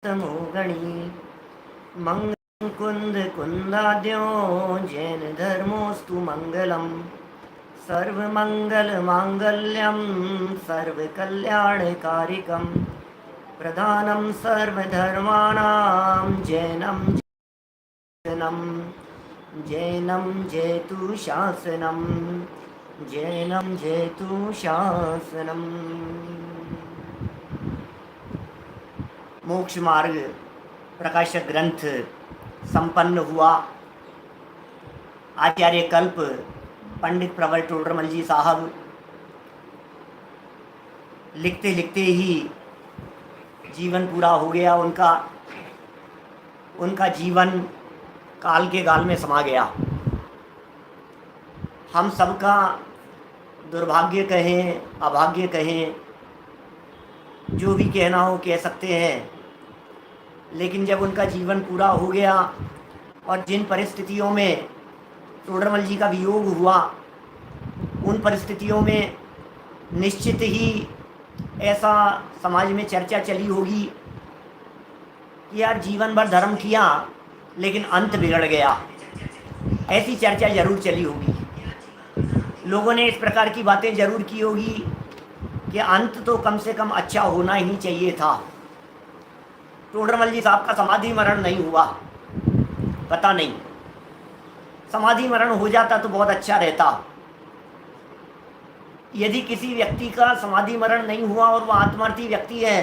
तमोगणी मंगकुंद कुंदाद्यो जैन धर्मोस्तु मंगलम सर्वमंगल मांगल्यम सर्वकल्याणकारिकम प्रधानम सर्वधर्माणां जैनम जयतु शासनम जैनम जयतु शासनम। मोक्ष मार्ग प्रकाशक ग्रंथ संपन्न हुआ। आचार्य कल्प पंडित प्रवर टोडरमल जी साहब लिखते लिखते ही जीवन पूरा हो गया उनका। उनका जीवन काल के गाल में समा गया। हम सबका दुर्भाग्य कहें, अभाग्य कहें, जो भी कहना हो कह सकते हैं, लेकिन जब उनका जीवन पूरा हो गया और जिन परिस्थितियों में टोडरमल जी का वियोग हुआ, उन परिस्थितियों में निश्चित ही ऐसा समाज में चर्चा चली होगी कि यार जीवन भर धर्म किया लेकिन अंत बिगड़ गया। ऐसी चर्चा जरूर चली होगी। लोगों ने इस प्रकार की बातें जरूर की होगी कि अंत तो कम से कम अच्छा होना ही चाहिए था। टोडरमल जी साहब का समाधि मरण नहीं हुआ, पता नहीं, समाधि मरण हो जाता तो बहुत अच्छा रहता। यदि किसी व्यक्ति का समाधि मरण नहीं हुआ और वह आत्मार्थी व्यक्ति है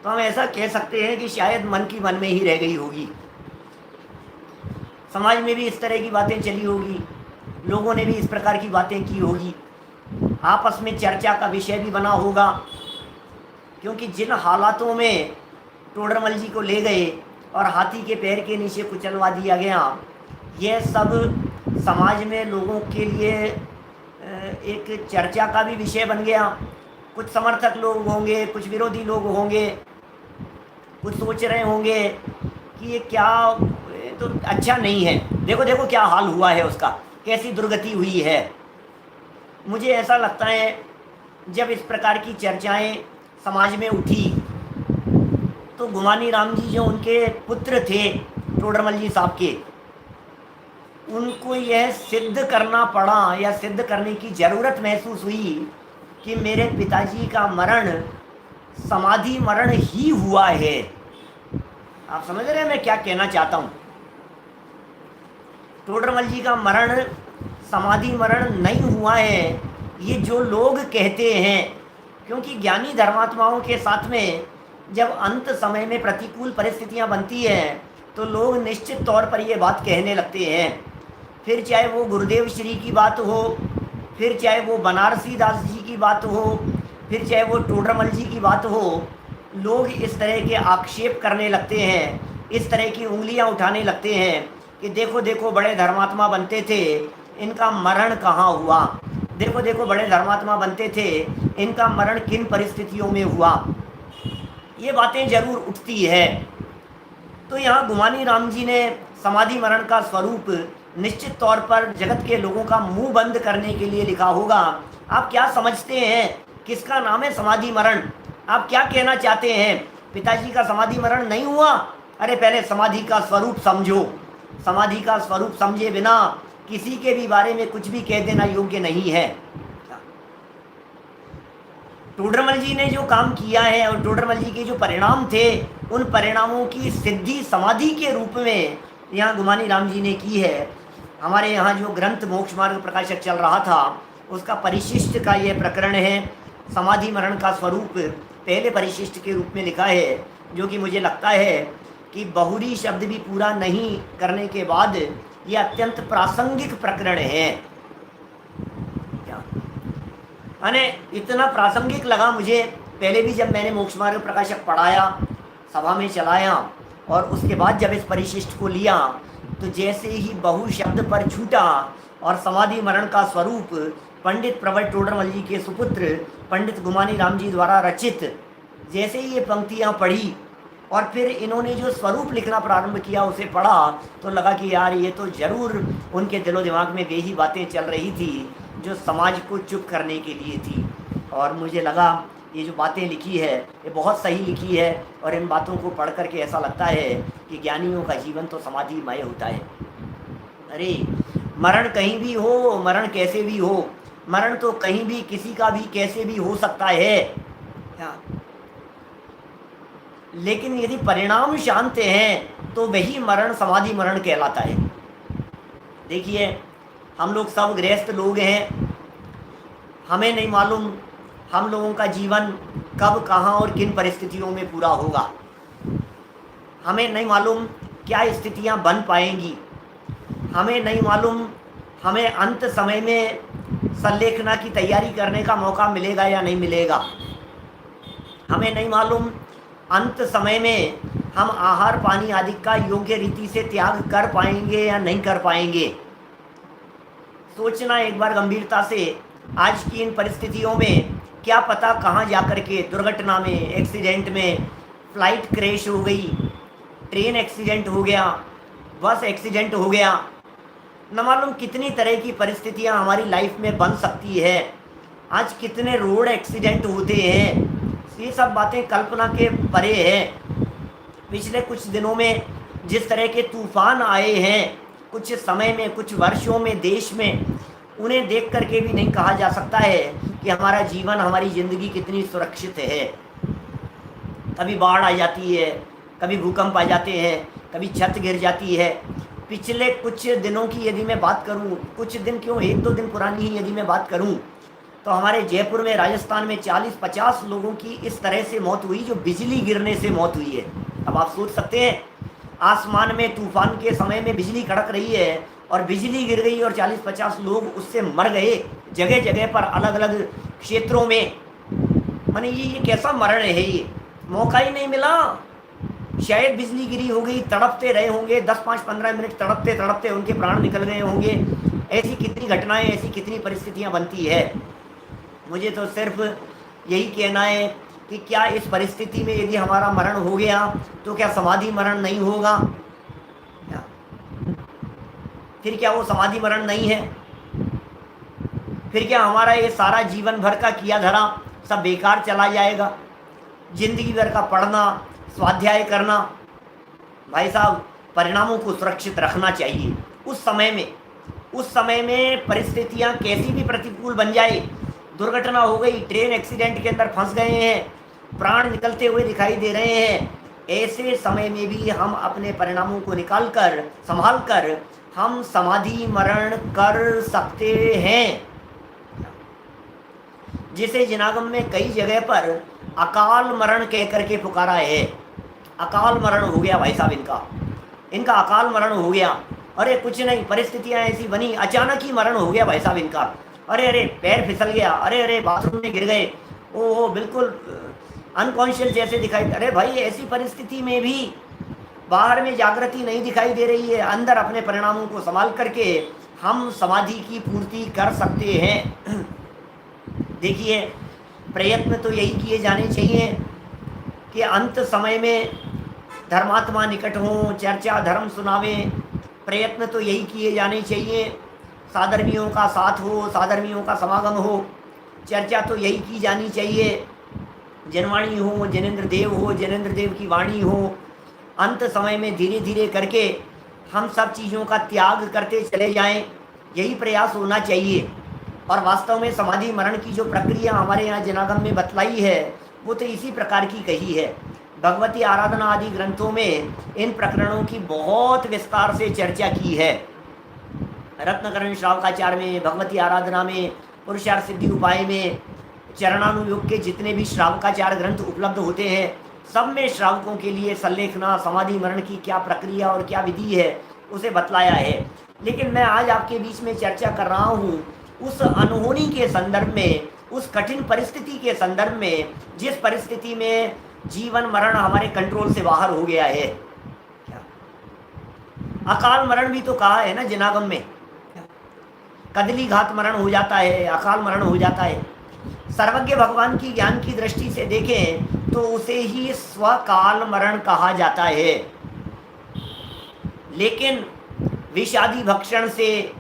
तो हम ऐसा कह सकते हैं कि शायद मन की मन में ही रह गई होगी। समाज में भी इस तरह की बातें चली होगी, लोगों ने भी इस प्रकार की बातें की होगी, आपस में चर्चा का विषय भी बना होगा। क्योंकि जिन हालातों में टोडरमल जी को ले गए और हाथी के पैर के नीचे कुचलवा दिया गया, यह सब समाज में लोगों के लिए एक चर्चा का भी विषय बन गया। कुछ समर्थक लोग होंगे, कुछ विरोधी लोग होंगे, कुछ सोच रहे होंगे कि ये क्या, ये तो अच्छा नहीं है, देखो देखो क्या हाल हुआ है उसका, कैसी दुर्गति हुई है। मुझे ऐसा लगता है जब इस प्रकार की चर्चाएं समाज में उठी तो गुमानी राम जी जो उनके पुत्र थे टोडरमल जी साहब के, उनको यह सिद्ध करना पड़ा या सिद्ध करने की ज़रूरत महसूस हुई कि मेरे पिताजी का मरण समाधि मरण ही हुआ है। आप समझ रहे हैं मैं क्या कहना चाहता हूँ? टोडरमल जी का मरण समाधि मरण नहीं हुआ है, ये जो लोग कहते हैं। क्योंकि ज्ञानी धर्मात्माओं के साथ में जब अंत समय में प्रतिकूल परिस्थितियां बनती हैं तो लोग निश्चित तौर पर ये बात कहने लगते हैं। फिर चाहे वो गुरुदेव श्री की बात हो, फिर चाहे वो बनारसी दास जी की बात हो, फिर चाहे वो टोडरमल जी की बात हो, लोग इस तरह के आक्षेप करने लगते हैं, इस तरह की उंगलियां उठाने लगते हैं कि देखो देखो बड़े धर्मात्मा बनते थे, इनका मरण कहाँ हुआ, देखो देखो बड़े धर्मात्मा बनते थे, इनका मरण किन परिस्थितियों में हुआ। ये बातें जरूर उठती है। तो यहाँ गुमानी राम जी ने समाधि मरण का स्वरूप निश्चित तौर पर जगत के लोगों का मुंह बंद करने के लिए लिखा होगा। आप क्या समझते हैं किसका नाम है समाधि मरण? आप क्या कहना चाहते हैं? पिताजी का समाधि मरण नहीं हुआ? अरे पहले समाधि का स्वरूप समझो। समाधि का स्वरूप समझे बिना किसी के भी बारे में कुछ भी कह देना योग्य नहीं है। टोडरमल जी ने जो काम किया है और टोडरमल जी के जो परिणाम थे, उन परिणामों की सिद्धि समाधि के रूप में यहाँ गुमानी राम जी ने की है। हमारे यहाँ जो ग्रंथ मोक्ष मार्ग प्रकाशक चल रहा था उसका परिशिष्ट का यह प्रकरण है। समाधि मरण का स्वरूप पहले परिशिष्ट के रूप में लिखा है, जो कि मुझे लगता है कि बहुरी शब्द भी पूरा नहीं करने के बाद यह अत्यंत प्रासंगिक प्रकरण है। क्या माने इतना प्रासंगिक लगा मुझे पहले भी जब मैंने मोक्ष मार्ग प्रकाशक पढ़ाया, सभा में चलाया और उसके बाद जब इस परिशिष्ट को लिया तो जैसे ही बहु शब्द पर छूटा और समाधि मरण का स्वरूप पंडित प्रवर टोडरमल जी के सुपुत्र पंडित गुमानी राम जी द्वारा रचित, जैसे ही ये पंक्तियाँ पढ़ी और फिर इन्होंने जो स्वरूप लिखना प्रारंभ किया उसे पढ़ा तो लगा कि यार ये तो ज़रूर उनके दिलो दिमाग में वही बातें चल रही थी जो समाज को चुप करने के लिए थी। और मुझे लगा ये जो बातें लिखी है ये बहुत सही लिखी है, और इन बातों को पढ़ करके ऐसा लगता है कि ज्ञानियों का जीवन तो समाधिमय होता है। अरे मरण कहीं भी हो, मरण कैसे भी हो, मरण तो कहीं भी किसी का भी कैसे भी हो सकता है, लेकिन यदि परिणाम शांत हैं तो वही मरण समाधि मरण कहलाता है। देखिए हम लोग सब गृहस्थ लोग हैं, हमें नहीं मालूम हम लोगों का जीवन कब कहाँ और किन परिस्थितियों में पूरा होगा। हमें नहीं मालूम क्या स्थितियाँ बन पाएंगी, हमें नहीं मालूम हमें अंत समय में संलेखना की तैयारी करने का मौका मिलेगा या नहीं मिलेगा। हमें नहीं मालूम अंत समय में हम आहार पानी आदि का योग्य रीति से त्याग कर पाएंगे या नहीं कर पाएंगे। सोचना एक बार गंभीरता से, आज की इन परिस्थितियों में क्या पता कहाँ जाकर के दुर्घटना में, एक्सीडेंट में, फ्लाइट क्रैश हो गई, ट्रेन एक्सीडेंट हो गया, बस एक्सीडेंट हो गया, न मालूम कितनी तरह की परिस्थितियाँ हमारी लाइफ में बन सकती है। आज कितने रोड एक्सीडेंट होते हैं, ये सब बातें कल्पना के परे हैं। पिछले कुछ दिनों में जिस तरह के तूफान आए हैं, कुछ समय में, कुछ वर्षों में देश में, उन्हें देख करके भी नहीं कहा जा सकता है कि हमारा जीवन, हमारी ज़िंदगी कितनी सुरक्षित है। कभी बाढ़ आ जाती है, कभी भूकंप आ जाते हैं, कभी छत गिर जाती है। पिछले कुछ दिनों की यदि मैं बात करूं, कुछ दिन क्यों, 1-2 दिन पुरानी ही यदि मैं बात करूं, तो हमारे जयपुर में, राजस्थान में 40-50 लोगों की इस तरह से मौत हुई जो बिजली गिरने से मौत हुई है। अब आप सोच सकते हैं, आसमान में तूफान के समय में बिजली कड़क रही है और बिजली गिर गई और 40-50 लोग उससे मर गए, जगह जगह पर अलग अलग क्षेत्रों में। माने ये कैसा मरण है, ये मौका ही नहीं मिला। शायद बिजली गिरी हो गई, तड़पते रहे होंगे, 10-5-15 मिनट तड़पते तड़पते उनके प्राण निकल गए होंगे। ऐसी कितनी घटनाएं, ऐसी कितनी परिस्थितियां बनती है। मुझे तो सिर्फ यही कहना है कि क्या इस परिस्थिति में यदि हमारा मरण हो गया तो क्या समाधि मरण नहीं होगा? फिर क्या वो समाधि मरण नहीं है? फिर क्या हमारा ये सारा जीवन भर का किया धरा सब बेकार चला जाएगा? जिंदगी भर का पढ़ना, स्वाध्याय करना, भाई साहब परिणामों को सुरक्षित रखना चाहिए। उस समय में परिस्थितियां कैसी भी प्रतिकूल बन जाए, दुर्घटना हो गई, ट्रेन एक्सीडेंट के अंदर फंस गए हैं, प्राण निकलते हुए दिखाई दे रहे हैं, ऐसे समय में भी हम अपने परिणामों को निकाल कर, संभाल कर हम समाधि मरण कर सकते हैं, जिसे जिनागम में कई जगह पर अकाल मरण कह करके पुकारा है। अकाल मरण हो गया भाई साहब, इनका अकाल मरण हो गया। अरे कुछ नहीं, परिस्थितियां ऐसी बनी, अचानक ही मरण हो गया भाई साहब इनका। अरे पैर फिसल गया, अरे बाथरूम में गिर गए, ओहो बिल्कुल अनकॉन्शियस जैसे दिखाई। अरे भाई ऐसी परिस्थिति में भी बाहर में जागृति नहीं दिखाई दे रही है, अंदर अपने परिणामों को संभाल करके हम समाधि की पूर्ति कर सकते हैं। देखिए प्रयत्न तो यही किए जाने चाहिए कि अंत समय में धर्मात्मा निकट हों, चर्चा धर्म सुनावें। प्रयत्न तो यही किए जाने चाहिए, साधर्मियों का साथ हो, साधर्मियों का समागम हो। चर्चा तो यही की जानी चाहिए, जनवाणी हो, जनेंद्र देव हो, जनेंद्र देव की वाणी हो। अंत समय में धीरे धीरे करके हम सब चीज़ों का त्याग करते चले जाएं, यही प्रयास होना चाहिए। और वास्तव में समाधि मरण की जो प्रक्रिया हमारे यहाँ जनागम में बतलाई है वो तो इसी प्रकार की कही है। भगवती आराधना आदि ग्रंथों में इन प्रकरणों की बहुत विस्तार से चर्चा की है। रत्नकरण श्रावकाचार में, भगवती आराधना में, पुरुषार्थ सिद्धि उपाय में, चरणानुयोग के जितने भी श्रावकाचार ग्रंथ उपलब्ध होते हैं, सब में श्रावकों के लिए संलेखना, समाधि मरण की क्या प्रक्रिया और क्या विधि है उसे बतलाया है। लेकिन मैं आज आपके बीच में चर्चा कर रहा हूँ उस अनहोनी के संदर्भ में, उस कठिन परिस्थिति के संदर्भ में, जिस परिस्थिति में जीवन मरण हमारे कंट्रोल से बाहर हो गया है। अकाल मरण भी तो कहा है ना जिनागम में, कदली घात मरण हो जाता है, अकाल मरण हो जाता है। सर्वज्ञ भगवान की ज्ञान की दृष्टि से देखें तो उसे ही स्वकाल मरण कहा जाता है। लेकिन विषादी भक्षण से,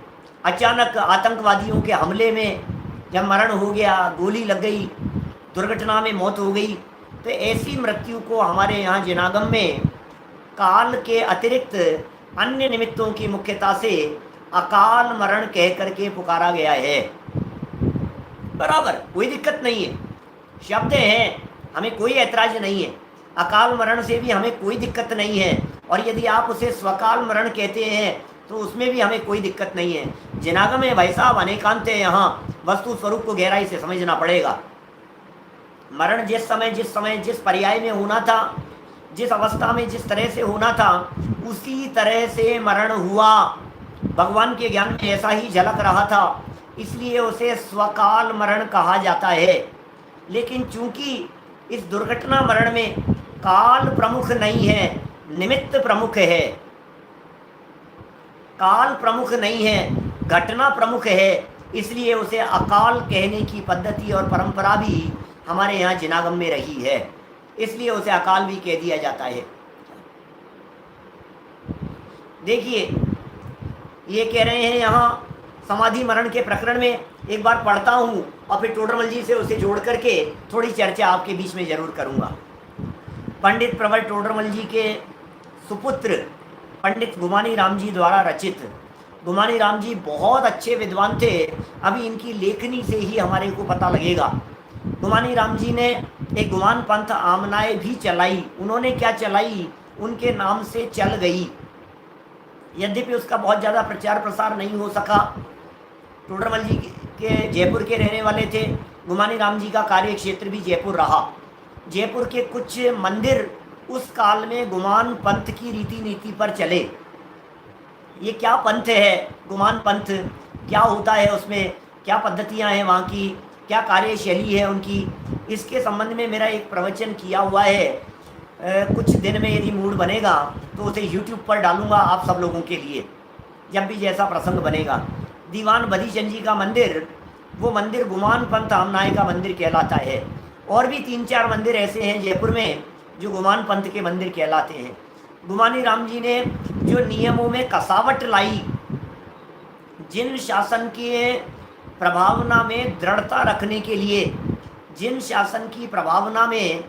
अचानक आतंकवादियों के हमले में जब मरण हो गया, गोली लग गई, दुर्घटना में मौत हो गई, तो ऐसी मृत्यु को हमारे यहाँ जिनागम में काल के अतिरिक्त अन्य निमित्तों की मुख्यता से अकाल मरण कह करके पुकारा गया है। बराबर, कोई दिक्कत नहीं है, शब्द हैं, हमें कोई ऐतराज नहीं है। अकाल मरण से भी हमें कोई दिक्कत नहीं है, और यदि आप उसे स्वकाल मरण कहते हैं तो उसमें भी हमें कोई दिक्कत नहीं है। जिनागम है भाई साहब, अनेकांत है, यहाँ वस्तु स्वरूप को गहराई से समझना पड़ेगा। मरण जिस समय जिस पर्याय में होना था, जिस अवस्था में जिस तरह से होना था, उसी तरह से मरण हुआ। भगवान के ज्ञान में ऐसा ही झलक रहा था, इसलिए उसे स्वकाल मरण कहा जाता है। लेकिन चूंकि इस दुर्घटना मरण में काल प्रमुख नहीं है, निमित्त प्रमुख है। काल प्रमुख नहीं है, घटना प्रमुख है, इसलिए उसे अकाल कहने की पद्धति और परंपरा भी हमारे यहाँ जिनागम में रही है, इसलिए उसे अकाल भी कह दिया जाता है। देखिए, ये कह रहे हैं यहाँ समाधि मरण के प्रकरण में, एक बार पढ़ता हूँ और फिर टोडरमल जी से उसे जोड़ करके थोड़ी चर्चा आपके बीच में जरूर करूँगा। पंडित प्रवर टोडरमल जी के सुपुत्र पंडित गुमानी राम जी द्वारा रचित। गुमानी राम जी बहुत अच्छे विद्वान थे, अभी इनकी लेखनी से ही हमारे को पता लगेगा। गुमानी राम जी ने एक गुमान पंथ आमनाए भी चलाई। उन्होंने क्या चलाई, उनके नाम से चल गई, यद्यपि उसका बहुत ज़्यादा प्रचार प्रसार नहीं हो सका। टोडरमल जी के जयपुर के रहने वाले थे, गुमानी राम जी का कार्य क्षेत्र भी जयपुर रहा। जयपुर के कुछ मंदिर उस काल में गुमान पंथ की रीति नीति पर चले। ये क्या पंथ है, गुमान पंथ क्या होता है, उसमें क्या पद्धतियां हैं वहाँ की, क्या कार्यशैली है उनकी, इसके संबंध में मेरा एक प्रवचन किया हुआ है। कुछ दिन में यदि मूड बनेगा तो उसे YouTube पर डालूंगा आप सब लोगों के लिए, जब भी जैसा प्रसंग बनेगा। दीवान बदीचंद जी का मंदिर, वो मंदिर गुमान पंथ आमनाए का मंदिर कहलाता है। और भी 3-4 मंदिर ऐसे हैं जयपुर में जो गुमान पंथ के मंदिर कहलाते हैं। गुमानी राम जी ने जो नियमों में कसावट लाई, जिन शासन के प्रभावना में दृढ़ता रखने के लिए, जिन शासन की प्रभावना में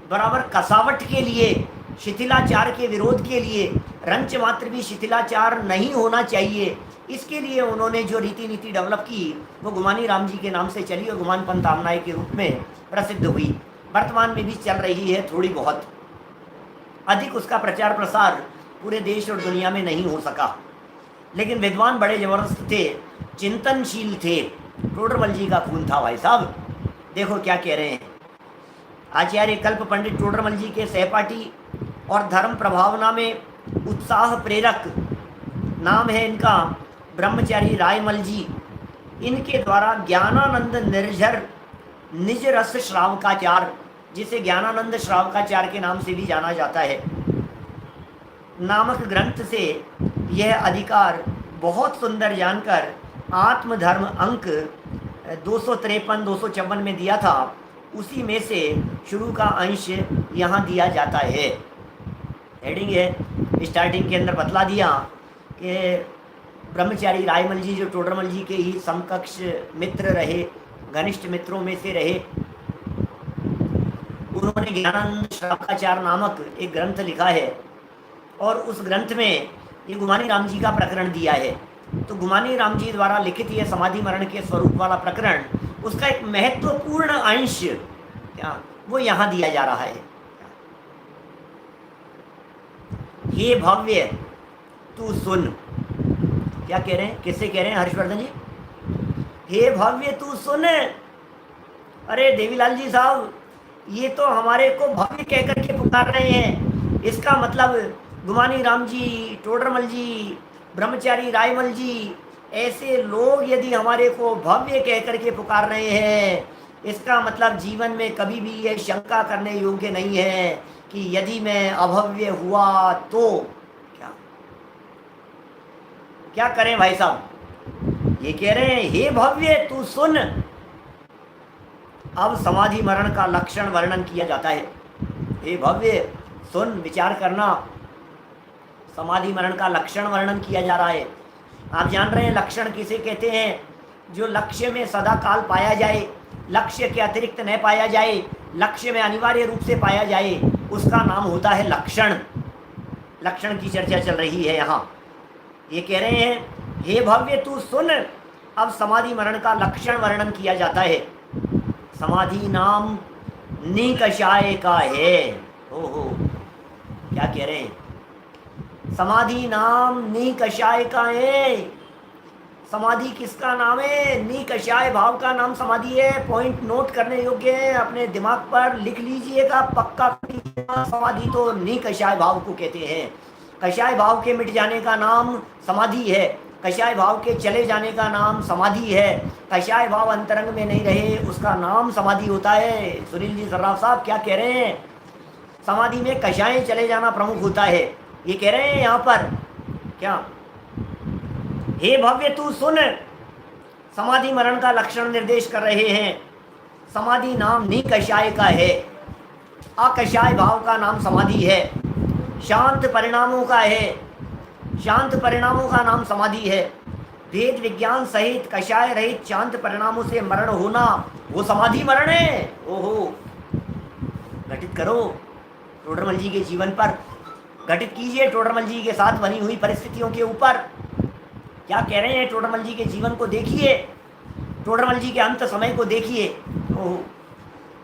बराबर कसावट के लिए, शिथिलाचार के विरोध के लिए, रंच मात्र भी शिथिलाचार नहीं होना चाहिए, इसके लिए उन्होंने जो रीति नीति डेवलप की वो गुमानी राम जी के नाम से चली और गुमान पंथ आमनाए के रूप में प्रसिद्ध हुई। वर्तमान में भी चल रही है, थोड़ी बहुत, अधिक उसका प्रचार प्रसार पूरे देश और दुनिया में नहीं हो सका। लेकिन विद्वान बड़े जबरदस्त थे, चिंतनशील थे। टोडरमल जी का खून था भाई साहब। देखो क्या कह रहे हैं, आचार्य कल्प पंडित टोडरमल जी के सहपाठी और धर्म प्रभावना में उत्साह प्रेरक, नाम है इनका ब्रह्मचारी रायमल जी। इनके द्वारा ज्ञानानंद निर्झर निज रस श्रावकाचार, जिसे ज्ञानानंद श्रावकाचार के नाम से भी जाना जाता है, नामक ग्रंथ से यह अधिकार बहुत सुंदर जानकर आत्मधर्म अंक 253-254 में दिया था, उसी में से शुरू का अंश यहाँ दिया जाता है। हेडिंग है, स्टार्टिंग के अंदर बतला दिया कि ब्रह्मचारी रायमल जी जो टोडरमल जी के ही समकक्ष मित्र रहे, घनिष्ठ मित्रों में से रहे, उन्होंने ज्ञानानंद श्रावकाचार नामक एक ग्रंथ लिखा है और उस ग्रंथ में ये गुमानी राम जी का प्रकरण दिया है। तो गुमानी राम जी द्वारा लिखित यह समाधि मरण के स्वरूप वाला प्रकरण, उसका एक महत्वपूर्ण अंश क्या वो यहाँ दिया जा रहा है। हे भव्य तू सुन, क्या कह रहे हैं, किससे कह रहे हैं हर्षवर्धन जी? हे भव्य तू सुन। अरे देवीलाल जी साहब, ये तो हमारे को भव्य कह करके पुकार रहे हैं। इसका मतलब गुमानी राम जी, टोडरमल जी, ब्रह्मचारी रायमल जी, ऐसे लोग यदि हमारे को भव्य कह करके पुकार रहे हैं, इसका मतलब जीवन में कभी भी ये शंका करने योग्य नहीं है कि यदि मैं अभव्य हुआ तो क्या करें भाई साहब। ये कह रहे हैं हे भव्य तू सुन। अब समाधि मरण का लक्षण वर्णन किया जाता है। हे भव्य सुन, विचार करना, समाधि मरण का लक्षण वर्णन किया जा रहा है। आप जान रहे हैं लक्षण किसे कहते हैं? जो लक्ष्य में सदा काल पाया जाए, लक्ष्य के अतिरिक्त न पाया जाए, लक्ष्य में अनिवार्य रूप से पाया जाए, उसका नाम होता है लक्षण। लक्षण की चर्चा चल रही है यहाँ। ये कह रहे हैं, हे भव्य तू सुन, अब समाधि मरण का लक्षण वर्णन किया जाता है। समाधि नाम निकषाय का है। ओहो, क्या कह रहे हैं? समाधि नाम निकषाय का है। समाधि किसका नाम है? निकषाय भाव का नाम समाधि है। पॉइंट नोट करने योग्य है, अपने दिमाग पर लिख लीजिएगा, पक्का कीजिएगा। समाधि तो निकषाय भाव को कहते हैं। कषाय भाव के मिट जाने का नाम समाधि है, कषाय भाव के चले जाने का नाम समाधि है। कषाय भाव अंतरंग में नहीं रहे, उसका नाम समाधि होता है। सुनील जी सर्राफ साहब क्या कह रहे हैं? समाधि में कषाय चले जाना प्रमुख होता है, ये कह रहे हैं यहाँ पर। क्या? हे भव्य तू सुन, समाधि मरण का लक्षण निर्देश कर रहे हैं। समाधि नाम निकषाय का है, अकषाय भाव का नाम समाधि है। शांत परिणामों का है, शांत परिणामों का नाम समाधि है। भेद विज्ञान सहित कषाय रहित शांत परिणामों से मरण होना, वो समाधि मरण है। ओहो, घटित करो टोडरमल जी के जीवन पर, घटित कीजिए टोडरमल जी के साथ बनी हुई परिस्थितियों के ऊपर। क्या कह रहे हैं? टोडरमल जी के जीवन को देखिए, टोडरमल जी के अंत समय को देखिए। ओह,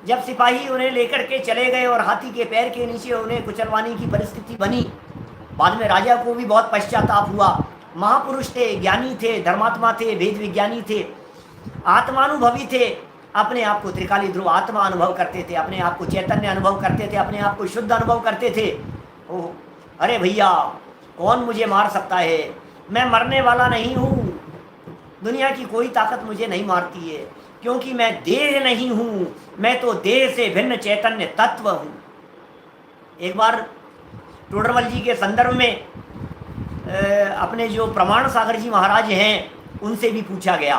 जब सिपाही उन्हें लेकर के चले गए और हाथी के पैर के नीचे उन्हें कुचलवाने की परिस्थिति बनी, बाद में राजा को भी बहुत पश्चाताप हुआ। महापुरुष थे, ज्ञानी थे, धर्मात्मा थे, वेद विज्ञानी थे, आत्मानुभवी थे, अपने आप को त्रिकाली ध्रुव आत्मा अनुभव करते थे, अपने आप को चैतन्य अनुभव करते थे, अपने आप को शुद्ध अनुभव करते थे। ओह, अरे भैया, कौन मुझे मार सकता है? मैं मरने वाला नहीं हूँ, दुनिया की कोई ताकत मुझे नहीं मारती है, क्योंकि मैं देह नहीं हूँ, मैं तो देह से भिन्न चैतन्य तत्व हूँ। एक बार टोडरमल जी के संदर्भ में अपने जो प्रमाण सागर जी महाराज हैं उनसे भी पूछा गया,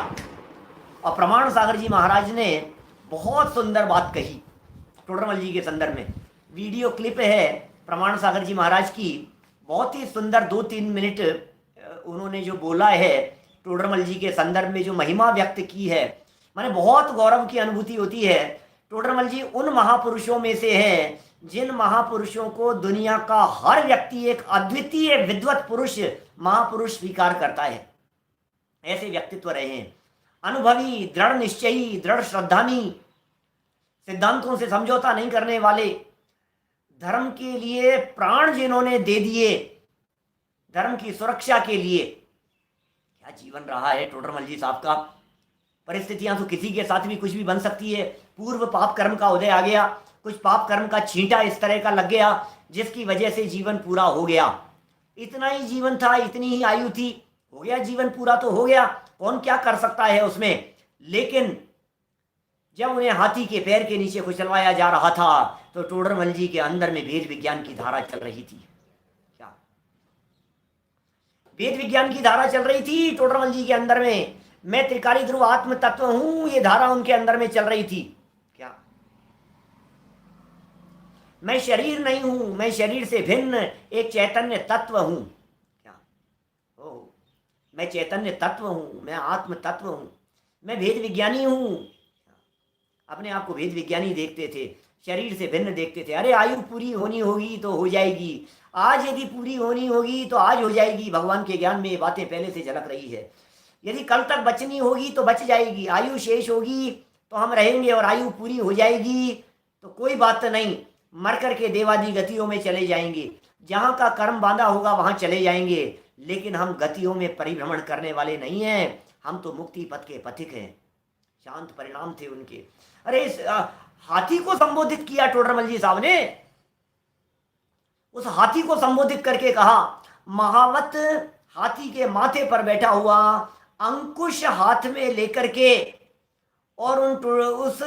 और प्रमाण सागर जी महाराज ने बहुत सुंदर बात कही टोडरमल जी के संदर्भ में। वीडियो क्लिप है प्रमाण सागर जी महाराज की, बहुत ही सुंदर 2-3 मिनट उन्होंने जो बोला है टोडरमल जी के संदर्भ में, जो महिमा व्यक्त की है, माने बहुत गौरव की अनुभूति होती है। टोडरमल जी उन महापुरुषों में से हैं जिन महापुरुषों को दुनिया का हर व्यक्ति एक अद्वितीय विद्वत पुरुष, महापुरुष स्वीकार करता है। ऐसे व्यक्तित्व रहे हैं, अनुभवी, दृढ़ निश्चयी, दृढ़ श्रद्धानी, सिद्धांतों से समझौता नहीं करने वाले, धर्म के लिए प्राण जिन्होंने दे दिए, धर्म की सुरक्षा के लिए। क्या जीवन रहा है टोडरमल जी साहब का। परिस्थितियां तो किसी के साथ भी कुछ भी बन सकती है। पूर्व पाप कर्म का उदय आ गया, कुछ पाप कर्म का छींटा इस तरह का लग गया जिसकी वजह से जीवन पूरा हो गया। इतना ही जीवन था, इतनी ही आयु थी, हो गया जीवन पूरा तो हो गया, कौन क्या कर सकता है उसमें। लेकिन जब उन्हें हाथी के पैर के नीचे कुचलवाया जा रहा था तो टोडरमल जी के अंदर में वेद विज्ञान की धारा चल रही थी। क्या वेद विज्ञान की धारा चल रही थी टोडरमल जी के अंदर में? मैं त्रिकाली ध्रुव आत्म तत्व हूं, ये धारा उनके अंदर में चल रही थी। क्या मैं शरीर नहीं हूं, मैं शरीर से भिन्न एक चैतन्य तत्व हूं। क्या ओ, मैं चैतन्य तत्व हूं, मैं आत्म तत्व हूं, मैं वेद विज्ञानी हूं। अपने आप को वेद विज्ञानी देखते थे, शरीर से भिन्न देखते थे। अरे आयु पूरी होनी होगी तो हो जाएगी, आज यदि पूरी होनी होगी तो आज हो जाएगी। भगवान के ज्ञान में ये बातें पहले से झलक रही है। यदि कल तक बचनी होगी तो बच जाएगी, आयु शेष होगी तो हम रहेंगे, और आयु पूरी हो जाएगी तो कोई बात नहीं, मर करके देवादी गतियों में चले जाएंगे, जहाँ का कर्म बांधा होगा वहाँ चले जाएंगे। लेकिन हम गतियों में परिभ्रमण करने वाले नहीं हैं, हम तो मुक्ति पथ के पथिक हैं। शांत परिणाम थे उनके। अरे इस हाथी को संबोधित किया टोडरमल जी साहब ने, उस हाथी को संबोधित करके कहा, महावत हाथी के माथे पर बैठा हुआ, अंकुश हाथ में लेकर के, और उस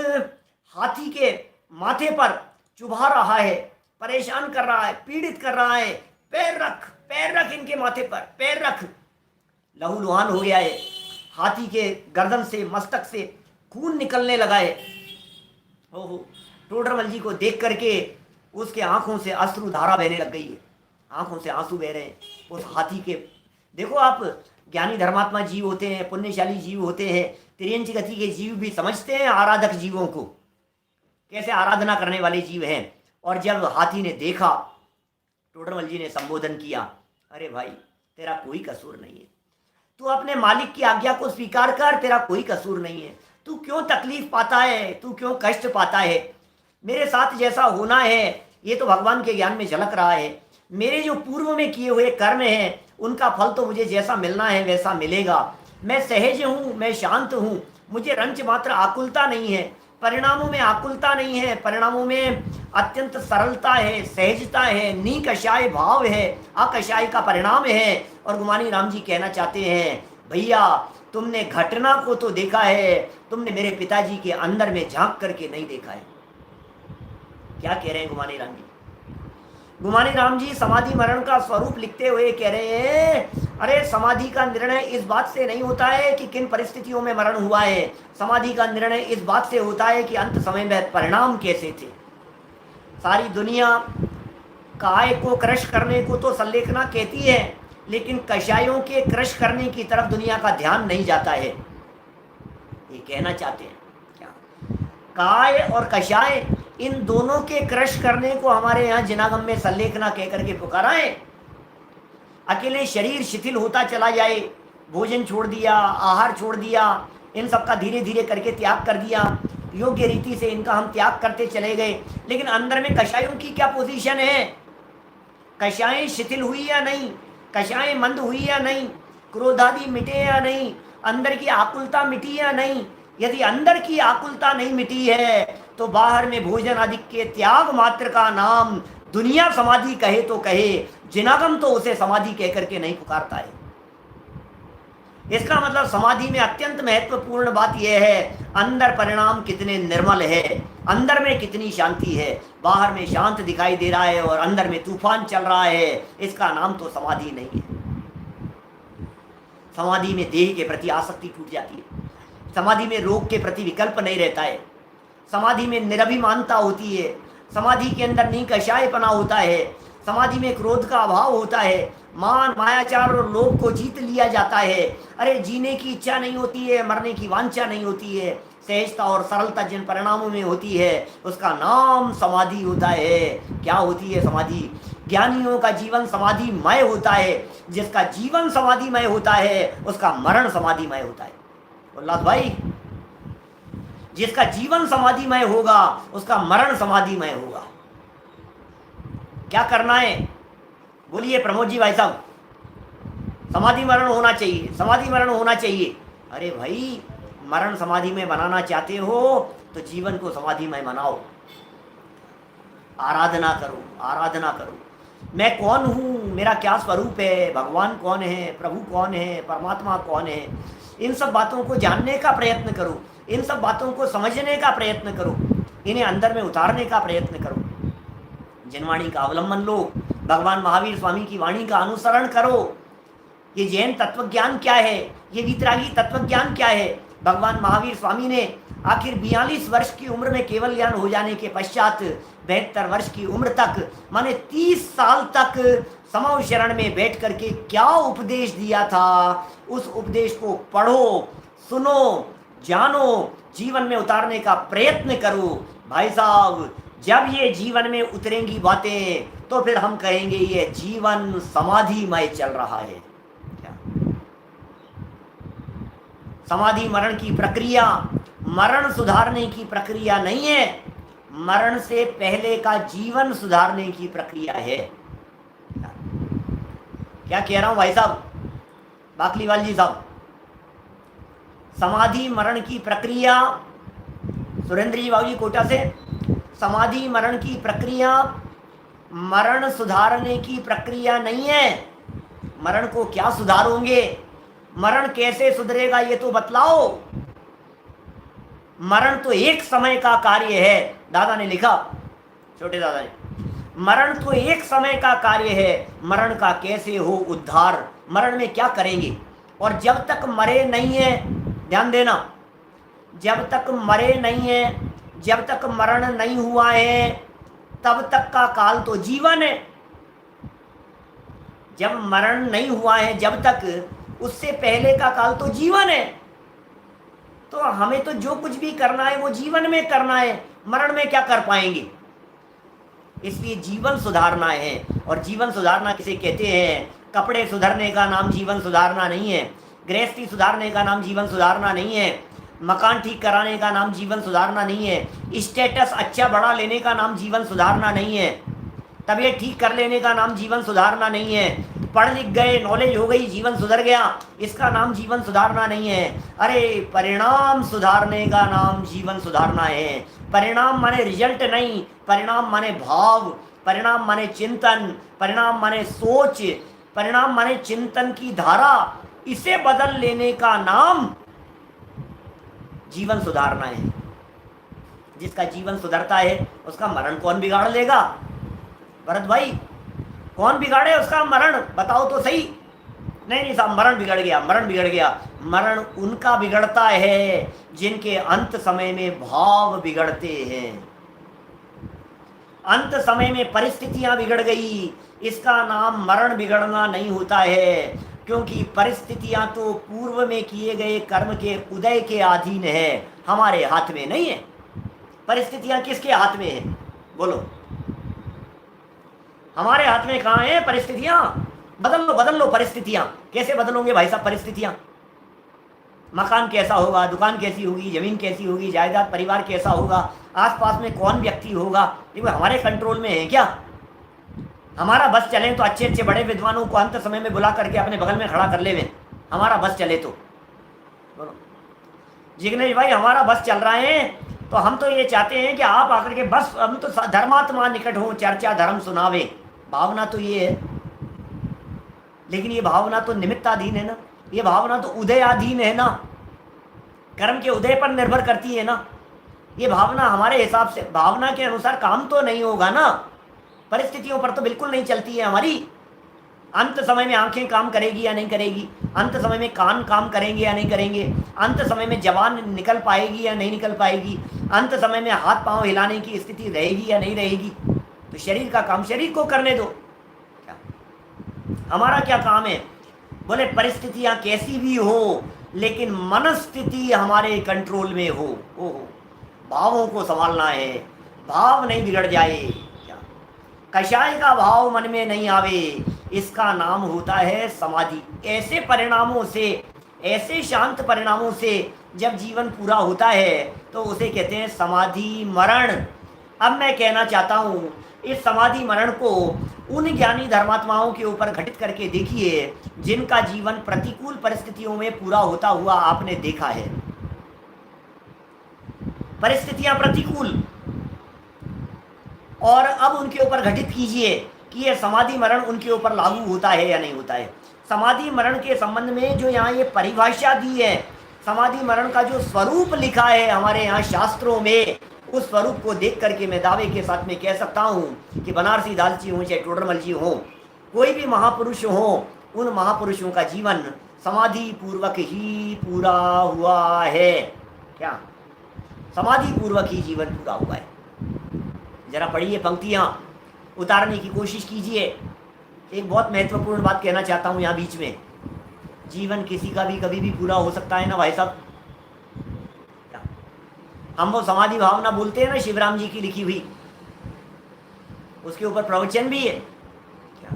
हाथी के माथे पर चुभा रहा है, परेशान कर रहा है, पीड़ित कर रहा है। पैर रख, पैर रख इनके माथे पर, पैर रख। लहूलुहान हो गया है, हाथी के गर्दन से, मस्तक से खून निकलने लगा है। ओहो, टोडरमल जी को देख करके उसके आंखों से अश्रु धारा बहने लग गई है, आंखों से आंसू बह रहे हैं उस हाथी के। देखो आप, ज्ञानी धर्मात्मा जीव होते हैं, पुण्यशाली जीव होते हैं, तिर्यंच गति के जीव भी समझते हैं आराधक जीवों को, कैसे आराधना करने वाले जीव हैं। और जब हाथी ने देखा, टोडरमल जी ने संबोधन किया, अरे भाई तेरा कोई कसूर नहीं है, तू अपने मालिक की आज्ञा को स्वीकार कर, तेरा कोई कसूर नहीं है, तू क्यों तकलीफ पाता है, तू क्यों कष्ट पाता है, मेरे साथ जैसा होना है ये तो भगवान के ज्ञान में झलक रहा है, मेरे जो पूर्व में किए हुए कर्म हैं उनका फल तो मुझे जैसा मिलना है वैसा मिलेगा, मैं सहज हूँ, मैं शांत हूँ, मुझे रंच मात्र आकुलता नहीं है, परिणामों में आकुलता नहीं है, परिणामों में अत्यंत सरलता है, सहजता है, निकषाय भाव है, अकषाय का परिणाम है। और गुमानी राम जी कहना चाहते हैं, भैया तुमने घटना को तो देखा है, तुमने मेरे पिताजी के अंदर में झांक करके नहीं देखा है। क्या कह रहे हैं गुमानी राम जी? गुमानी राम जी समाधि मरण का स्वरूप लिखते हुए कह रहे हैं, अरे समाधि का निर्णय इस बात से नहीं होता है कि किन परिस्थितियों में मरण हुआ है, समाधि का निर्णय इस बात से होता है कि अंत समय में परिणाम कैसे थे। सारी दुनिया काय को क्रश करने को तो संलेखना कहती है, लेकिन कषायों के क्रश करने की तरफ दुनिया का ध्यान नहीं जाता है, ये कहना चाहते हैं। क्या काय और कषाय, इन दोनों के क्रश करने को हमारे यहाँ जिनागम में संलेखना कह करके पुकारा है। अकेले शरीर शिथिल होता चला जाए, भोजन छोड़ दिया, आहार छोड़ दिया, इन सब का धीरे धीरे करके त्याग कर दिया, योग्य रीति से इनका हम त्याग करते चले गए, लेकिन अंदर में कषायों की क्या पोजीशन है? कषाएं शिथिल हुई या नहीं, कषाएं मंद हुई या नहीं, क्रोधादि मिटे या नहीं, अंदर की आकुलता मिटी या नहीं? यदि अंदर की आकुलता नहीं मिटी है तो बाहर में भोजन आदि के त्याग मात्र का नाम दुनिया समाधि कहे तो कहे, जिनागम तो उसे समाधि कह करके नहीं पुकारता है। इसका मतलब समाधि में अत्यंत महत्वपूर्ण बात यह है, अंदर परिणाम कितने निर्मल है, अंदर में कितनी शांति है। बाहर में शांत दिखाई दे रहा है और अंदर में तूफान चल रहा है, इसका नाम तो समाधि नहीं है। समाधि में देह के प्रति आसक्ति टूट जाती है, समाधि में रोग के प्रति विकल्प नहीं रहता है, समाधि में निरभिमानता होती है, समाधि के अंदर निकषायपना होता है, समाधि में क्रोध का अभाव होता है, मान मायाचार और लोभ को जीत लिया जाता है। अरे जीने की इच्छा नहीं होती है, मरने की वांछा नहीं होती है, सहजता और सरलता जिन परिणामों में होती है उसका नाम समाधि होता है। क्या होती है समाधि? ज्ञानियों का जीवन समाधिमय होता है, जिसका जीवन समाधिमय होता है उसका मरण समाधिमय होता है। उल्लास भाई, जिसका जीवन समाधिमय होगा उसका मरण समाधिमय होगा। क्या करना है बोलिए प्रमोद जी भाई साहब? समाधि मरण होना चाहिए, समाधि मरण होना चाहिए। अरे भाई, मरण समाधि में बनाना चाहते हो तो जीवन को समाधि में बनाओ, आराधना करो, आराधना करो। मैं कौन हूँ, मेरा क्या स्वरूप है, भगवान कौन है, प्रभु कौन है, परमात्मा कौन है, इन सब बातों को जानने का प्रयत्न करो, इन सब बातों को समझने का प्रयत्न करो, इन्हें अंदर में उतारने का प्रयत्न करो। जिनवाणी का अवलंबन लो, भगवान महावीर स्वामी की वाणी का अनुसरण करो। ये जैन तत्वज्ञान क्या है, ये वीतरागी तत्वज्ञान क्या है? भगवान महावीर स्वामी ने आखिर 42 वर्ष की उम्र में केवल ज्ञान हो जाने के पश्चात 72 वर्ष की उम्र तक, माने 30 साल तक समव शरण में बैठ करके क्या उपदेश दिया था, उस उपदेश को पढ़ो, सुनो, जानो, जीवन में उतारने का प्रयत्न करो। भाई साहब, जब ये जीवन में उतरेंगी बातें तो फिर हम कहेंगे ये जीवन समाधिमय चल रहा है। क्या समाधि मरण की प्रक्रिया मरण सुधारने की प्रक्रिया नहीं है, मरण से पहले का जीवन सुधारने की प्रक्रिया है। क्या कह रहा हूं भाई साहब, बाकलीवाल जी साहब? समाधि मरण की प्रक्रिया, सुरेंद्र जी बाबू जी कोटा से, समाधि मरण की प्रक्रिया मरण सुधारने की प्रक्रिया नहीं है। मरण को क्या सुधारोगे, मरण कैसे सुधरेगा ये तो बतलाओ। मरण तो एक समय का कार्य है, दादा ने लिखा, छोटे दादा ने, मरण तो एक समय का कार्य है, मरण का कैसे हो उद्धार, मरण में क्या करेंगे। और जब तक मरे नहीं है, ध्यान देना, जब तक मरे नहीं है, जब तक मरण नहीं हुआ है, तब तक का काल तो जीवन है। जब मरण नहीं हुआ है जब तक, उससे पहले का काल तो जीवन है। तो हमें तो जो कुछ भी करना है वो जीवन में करना है, मरण में क्या कर पाएंगे। इसलिए जीवन सुधारना है। और जीवन सुधारना किसे कहते हैं? कपड़े सुधारने का नाम जीवन सुधारना नहीं है, गृहस्थी सुधारने का नाम जीवन सुधारना नहीं है, मकान ठीक कराने का नाम जीवन सुधारना नहीं है, स्टेटस अच्छा बढ़ा लेने का नाम जीवन सुधारना नहीं है, तबीयत ठीक कर लेने का नाम जीवन सुधारना नहीं है, पढ़ लिख गए, नॉलेज हो गई, जीवन सुधर गया, इसका नाम जीवन सुधारना नहीं है। अरे परिणाम सुधारने का नाम जीवन सुधारना है। परिणाम माने रिजल्ट नहीं, परिणाम माने भाव, परिणाम माने चिंतन, परिणाम माने सोच, परिणाम माने चिंतन की धारा। इसे बदल लेने का नाम जीवन सुधारना है। जिसका जीवन सुधरता है उसका मरण कौन बिगाड़ लेगा? भरत भाई, कौन बिगाड़े उसका मरण? बताओ तो सही। नहीं नहीं साहब, मरण बिगड़ गया, मरण बिगड़ गया। मरण उनका बिगड़ता है जिनके अंत समय में भाव बिगड़ते हैं। अंत समय में परिस्थितियां बिगड़ गई, इसका नाम मरण बिगड़ना नहीं होता है। क्योंकि परिस्थितियां तो पूर्व में किए गए कर्म के उदय के अधीन है, हमारे हाथ में नहीं है। परिस्थितियां किसके हाथ में है? बोलो, हमारे हाथ में कहाँ है परिस्थितियां? बदल लो परिस्थितियां। कैसे बदलोगे भाई साहब परिस्थितियां? मकान कैसा होगा, दुकान कैसी होगी, जमीन कैसी होगी, जायदाद परिवार कैसा होगा, आसपास में कौन व्यक्ति होगा, ये हमारे कंट्रोल में है क्या? हमारा बस चले तो अच्छे अच्छे बड़े विद्वानों को अंत समय में बुला करके अपने बगल में खड़ा कर ले में, हमारा बस चले तो। बोलो जिग्नेश भाई, हमारा बस चल रहा है तो हम तो ये चाहते हैं कि आप आकर के बस, हम तो धर्मात्मा निकट हो, चर्चा धर्म सुनावे। भावना तो ये है, लेकिन ये भावना तो निमित्ताधीन है ना, ये भावना तो उदयाधीन है ना, कर्म के उदय पर निर्भर करती है ना। ये भावना हमारे हिसाब से, भावना के अनुसार काम तो नहीं होगा ना, परिस्थितियों पर तो बिल्कुल नहीं चलती है हमारी। अंत समय में आंखें काम करेगी या नहीं करेगी, अंत समय में कान काम करेंगे या नहीं करेंगे, अंत समय में जबान निकल पाएगी या नहीं निकल पाएगी, अंत समय में हाथ पांव हिलाने की स्थिति रहेगी या नहीं रहेगी। तो शरीर का काम शरीर को करने दो, क्या हमारा क्या काम है? बोले परिस्थितियां कैसी भी हो, लेकिन मनस्थिति हमारे कंट्रोल में हो। ओहो, भावों को संभालना है, भाव नहीं बिगड़ जाए। क्या कषाय का भाव मन में नहीं आवे, इसका नाम होता है समाधि। ऐसे परिणामों से, ऐसे शांत परिणामों से जब जीवन पूरा होता है तो उसे कहते हैं समाधि मरण। अब मैं कहना चाहता हूँ, इस समाधि मरण को उन ज्ञानी धर्मात्माओं के ऊपर घटित करके देखिए जिनका जीवन प्रतिकूल परिस्थितियों में पूरा होता हुआ आपने देखा है। परिस्थितियां प्रतिकूल, और अब उनके ऊपर घटित कीजिए कि यह समाधि मरण उनके ऊपर लागू होता है या नहीं होता है। समाधि मरण के संबंध में जो यहाँ ये परिभाषा दी है, समाधि मरण का जो स्वरूप लिखा है हमारे यहाँ शास्त्रों में, उस स्वरूप को देख करके मैं दावे के साथ में कह सकता हूँ कि बनारसी दास जी हों चाहे टोडरमल जी हों, कोई भी महापुरुष हो, उन महापुरुषों का जीवन समाधि पूर्वक ही पूरा हुआ है। क्या समाधि पूर्वक ही जीवन पूरा हुआ है? जरा पढ़िए, पंक्तियाँ उतारने की कोशिश कीजिए। एक बहुत महत्वपूर्ण बात कहना चाहता हूँ यहाँ बीच में, जीवन किसी का भी कभी भी पूरा हो सकता है ना भाई साहब। हम वो समाधि भावना बोलते हैं ना, शिवराम जी की लिखी हुई, उसके ऊपर प्रवचन भी है। क्या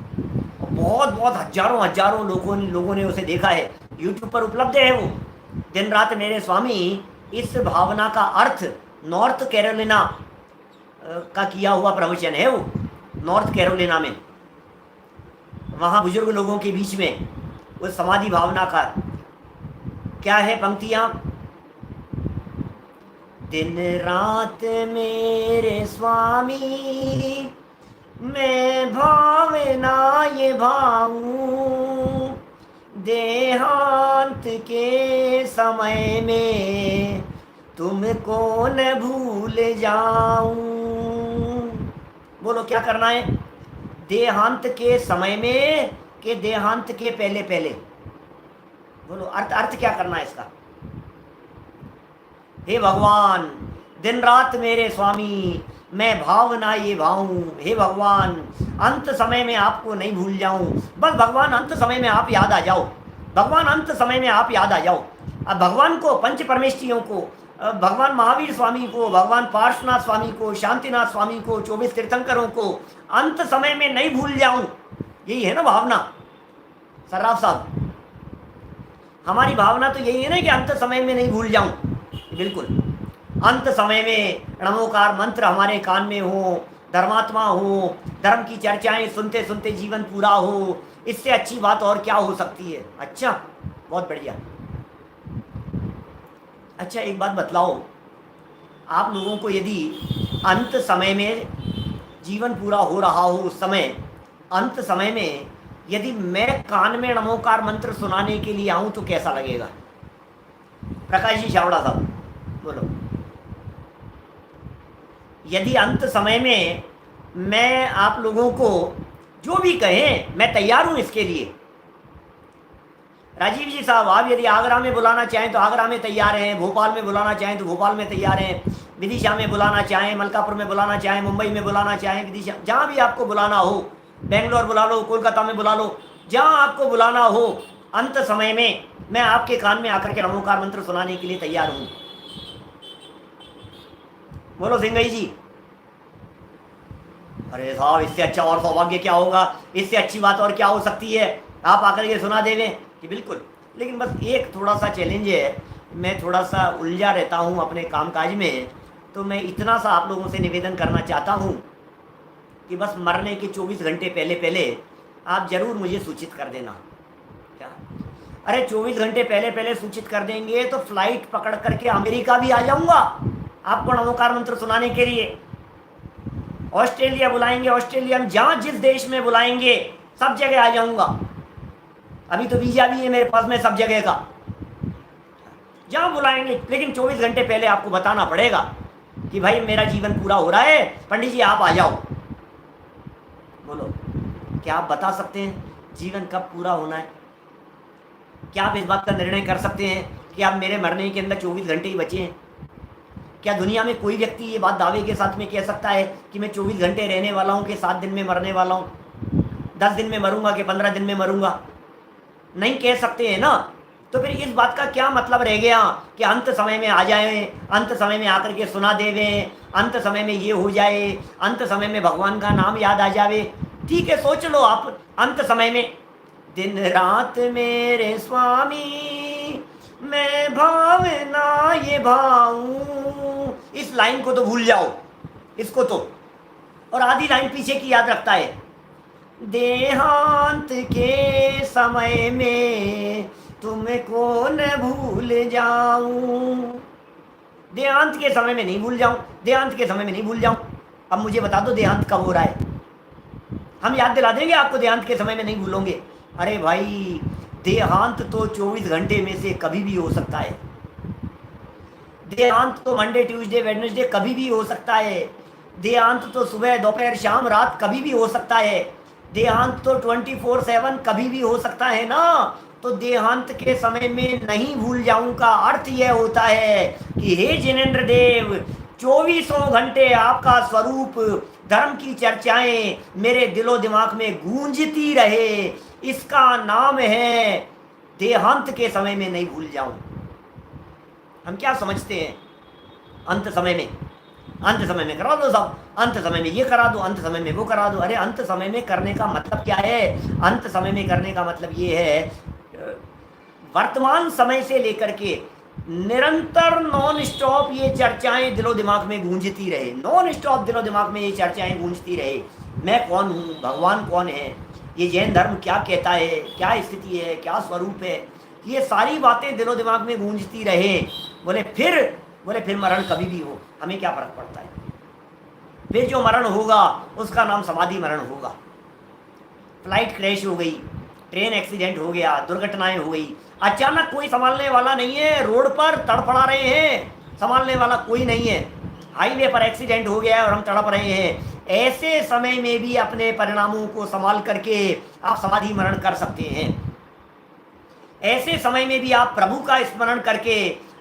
बहुत बहुत हजारों लोगों ने उसे देखा है, यूट्यूब पर उपलब्ध है वो। दिन रात मेरे स्वामी इस भावना का अर्थ नॉर्थ कैरोलिना का किया हुआ प्रवचन है वो, नॉर्थ कैरोलिना में, वहाँ बुजुर्ग लोगों के बीच में उस समाधि भावना का क्या है पंक्तियाँ। दिन रात मेरे स्वामी मैं भावना ये भाऊं, देहांत के समय में तुमको न भूल जाऊं। बोलो क्या करना है? देहांत के समय में कि देहांत के पहले पहले? बोलो अर्थ क्या करना है इसका? हे भगवान, दिन रात मेरे स्वामी मैं भावना ये भाऊं, हे भगवान अंत समय में आपको नहीं भूल जाऊं। बस भगवान अंत समय में आप याद आ जाओ, भगवान अंत समय में आप याद आ जाओ। अब भगवान को, पंच परमेष्ठियों को, भगवान महावीर स्वामी को, भगवान पार्श्वनाथ स्वामी को, शांतिनाथ स्वामी को, 24 तीर्थंकरों को अंत समय में नहीं भूल जाऊं, यही है ना भावना सर्राफ साहब। हमारी भावना तो यही है ना कि अंत समय में नहीं भूल जाऊं। बिल्कुल, अंत समय में नमोकार मंत्र हमारे कान में हो, धर्मात्मा हो, धर्म की चर्चाएं सुनते सुनते जीवन पूरा हो, इससे अच्छी बात और क्या हो सकती है। अच्छा, बहुत बढ़िया। अच्छा, एक बात बतलाओ, आप लोगों को यदि अंत समय में जीवन पूरा हो रहा हो, उस समय अंत समय में यदि मैं कान में नमोकार मंत्र सुनाने के लिए आऊं तो कैसा लगेगा? प्रकाश जी छावड़ा साहब बोलो। यदि अंत समय में मैं आप लोगों को जो भी कहें मैं तैयार हूं इसके लिए। राजीव जी साहब, आप यदि आगरा में बुलाना चाहें तो आगरा में तैयार हैं, भोपाल में बुलाना चाहें तो भोपाल में तैयार हैं, विदिशा में बुलाना चाहें, मलकापुर में बुलाना चाहें, मुंबई में बुलाना चाहें, विदिशा, जहाँ भी आपको बुलाना हो, बेंगलोर बुला लो, कोलकाता में बुला लो, जहाँ आपको बुलाना हो, अंत समय में मैं आपके कान में आकर के नमोकार मंत्र सुनाने के लिए तैयार हूँ। बोलो सिंगई जी। अरे साहब, इससे अच्छा और सौभाग्य क्या होगा, इससे अच्छी बात और क्या हो सकती है, आप आकर के सुना देवें कि बिल्कुल। लेकिन बस एक थोड़ा सा चैलेंज है, मैं थोड़ा सा उलझा रहता हूँ अपने कामकाज में, तो मैं इतना सा आप लोगों से निवेदन करना चाहता हूँ कि बस मरने के 24 घंटे पहले पहले आप ज़रूर मुझे सूचित कर देना। क्या? अरे 24 घंटे पहले पहले सूचित कर देंगे तो फ्लाइट पकड़ करके अमेरिका भी आ जाऊँगा आपको नमोकार मंत्र सुनाने के लिए। ऑस्ट्रेलिया बुलाएंगे, ऑस्ट्रेलिया में जहाँ जिस देश में बुलाएंगे सब जगह आ जाऊँगा। अभी तो वीजा भी है मेरे पास में सब जगह का, जहाँ बुलाएंगे। लेकिन 24 घंटे पहले आपको बताना पड़ेगा कि भाई मेरा जीवन पूरा हो रहा है, पंडित जी आप आ जाओ। बोलो, क्या आप बता सकते हैं जीवन कब पूरा होना है? क्या आप इस बात का निर्णय कर सकते हैं कि आप मेरे मरने के अंदर 24 घंटे ही बचे हैं? क्या दुनिया में कोई व्यक्ति ये बात दावे के साथ में कह सकता है कि मैं 24 घंटे रहने वाला हूँ कि 7 दिन में मरने वाला हूँ, 10 दिन में मरूंगा कि 15 दिन में मरूंगा? नहीं कह सकते हैं ना। तो फिर इस बात का क्या मतलब रह गया कि अंत समय में आ जाए, अंत समय में आकर के सुना देवें, अंत समय में ये हो जाए, अंत समय में भगवान का नाम याद आ जावे। ठीक है, सोच लो आप, अंत समय में दिन रात मेरे स्वामी मैं भावना ये भाऊं, इस लाइन को तो भूल जाओ, इसको तो। और आधी लाइन पीछे की याद रखता है, देहांत के समय में तुमको न भूल जाऊं। देहांत के समय में नहीं भूल जाऊं, देहांत के समय में नहीं भूल जाऊं। अब मुझे बता दो देहांत कब हो रहा है, हम याद दिला देंगे आपको देहांत के समय में नहीं भूलोगे। अरे भाई, देहांत तो 24 घंटे में से कभी भी हो सकता है। देहांत तो मंडे ट्यूसडे वेडनेसडे कभी भी हो सकता है। देहांत तो सुबह दोपहर शाम रात कभी भी हो सकता है। देहांत तो 24/7 कभी भी हो सकता है ना। तो देहांत के समय में नहीं भूल जाऊं का अर्थ यह होता है कि हे जिनेंद्र देव, 24 घंटे आपका स्वरूप, धर्म की चर्चाएं मेरे दिलो दिमाग में गूंजती रहे, इसका नाम है देहांत के समय में नहीं भूल जाऊं। हम क्या समझते हैं अंत समय में? अंत समय में करा दो सब, अंत समय में ये करा दो, अंत समय में वो करा दो। अरे अंत समय में करने का मतलब क्या है? अंत समय में करने का मतलब ये है वर्तमान समय से लेकर के निरंतर नॉन स्टॉप ये चर्चाएं दिलो दिमाग में गूंजती रहे, नॉन स्टॉप दिलो दिमाग में ये चर्चाएं गूंजती रहे। मैं कौन हूँ, भगवान कौन है, ये जैन धर्म क्या कहता है, क्या स्थिति है, क्या स्वरूप है, ये सारी बातें दिलो दिमाग में गूंजती रहे। बोले फिर मरण कभी भी हो, हमें क्या फर्क पड़ता है? फिर जो मरण होगा उसका नाम समाधि मरण होगा। फ्लाइट क्रैश हो गई, ट्रेन एक्सीडेंट हो गया, दुर्घटनाएं हो गई, अचानक कोई संभालने वाला नहीं है, रोड पर तड़फड़ा रहे हैं, संभालने वाला कोई नहीं है, हाईवे पर एक्सीडेंट हो गया और हम तड़प रहे हैं। ऐसे समय में भी अपने परिणामों को संभाल करके आप समाधि मरण कर सकते हैं। ऐसे समय में भी आप प्रभु का स्मरण करके,